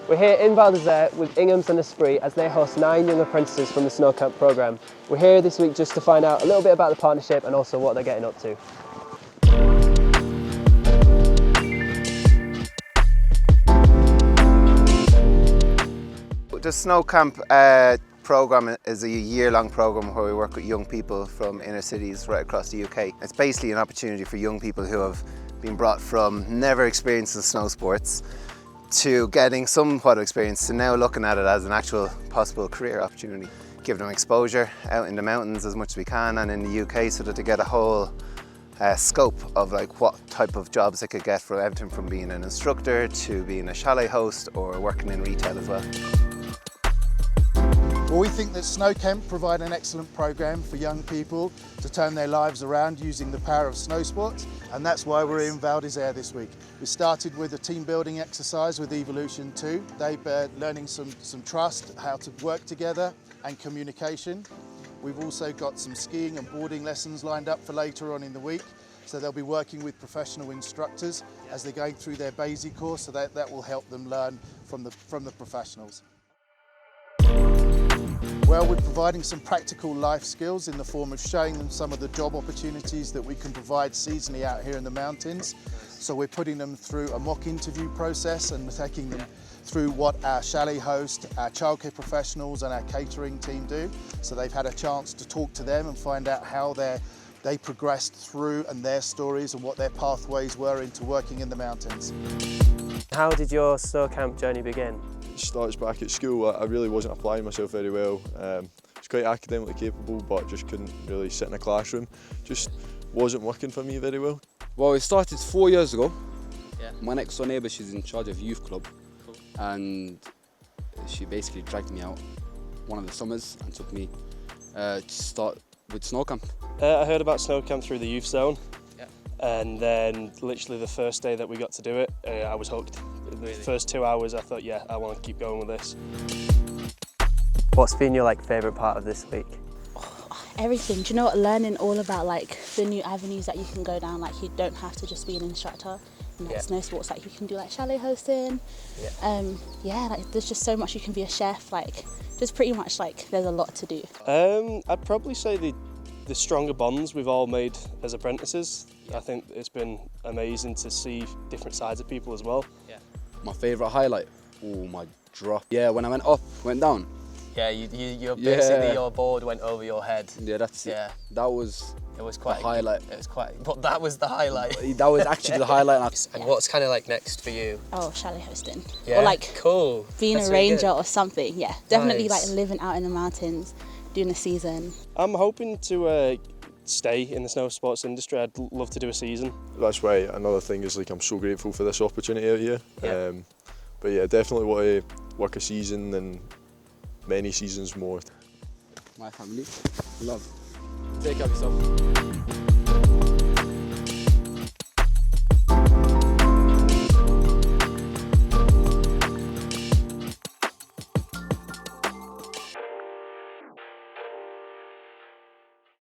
We're here in Val d'Isere with Inghams and Esprit as they host 9 young apprentices from the Snow Camp programme. We're here this week just to find out a little bit about the partnership and also what they're getting up to. The Snow Camp programme is a year-long programme where we work with young people from inner cities right across the UK. It's basically an opportunity for young people who have been brought from never experiencing snow sports to getting somewhat of experience to now looking at it as an actual possible career opportunity. Give them exposure out in the mountains as much as we can and in the UK so that they get a whole scope of like what type of jobs they could get, from everything from being an instructor to being a chalet host or working in retail as well. Well, we think that Snow Camp provide an excellent programme for young people to turn their lives around using the power of snow sports, and that's why we're in Val d'Isere this week. We started with a team building exercise with Evolution 2. They're learning some trust, how to work together and communication. We've also got some skiing and boarding lessons lined up for later on in the week. So they'll be working with professional instructors as they're going through their basic course, so that will help them learn from the professionals. Well, we're providing some practical life skills in the form of showing them some of the job opportunities that we can provide seasonally out here in the mountains. So we're putting them through a mock interview process and taking them through what our chalet host, our childcare professionals and our catering team do. So they've had a chance to talk to them and find out how they progressed through and their stories and what their pathways were into working in the mountains. How did your snow camp journey begin? It starts back at school. I really wasn't applying myself very well. I was quite academically capable, but just couldn't really sit in a classroom. Just wasn't working for me very well. Well, it started 4 years ago. Yeah. My next door neighbour, she's in charge of youth club, and she basically dragged me out one of the summers and took me to start with snow camp. I heard about snow camp through the youth zone, and then literally the first day that we got to do it, I was hooked. The first 2 hours I thought, yeah, I want to keep going with this. What's been your favourite part of this week? Everything. Do you know what? Learning all about the new avenues that you can go down. You don't have to just be an instructor in snow sports. You can do chalet hosting. There's just so much. You can be a chef. Just pretty much there's a lot to do. I'd probably say the stronger bonds we've all made as apprentices. I think it's been amazing to see different sides of people as well. Yeah. My favourite highlight? Oh, my drop. Yeah, when I went up, went down. Yeah, you're basically your board went over your head. Yeah, that's it. It was quite the highlight. But that was the highlight. That was actually the highlight. And what's kind of next for you? Oh, chalet hosting. Yeah. Or cool. Being That's a really ranger good. or something. Yeah, definitely Nice. living out in the mountains, doing a season. I'm hoping to stay in the snow sports industry. I'd love to do a season. That's why another thing is I'm so grateful for this opportunity out here. Yeah. But yeah, definitely want to work a season and many seasons more. My family, love. Take care of yourself.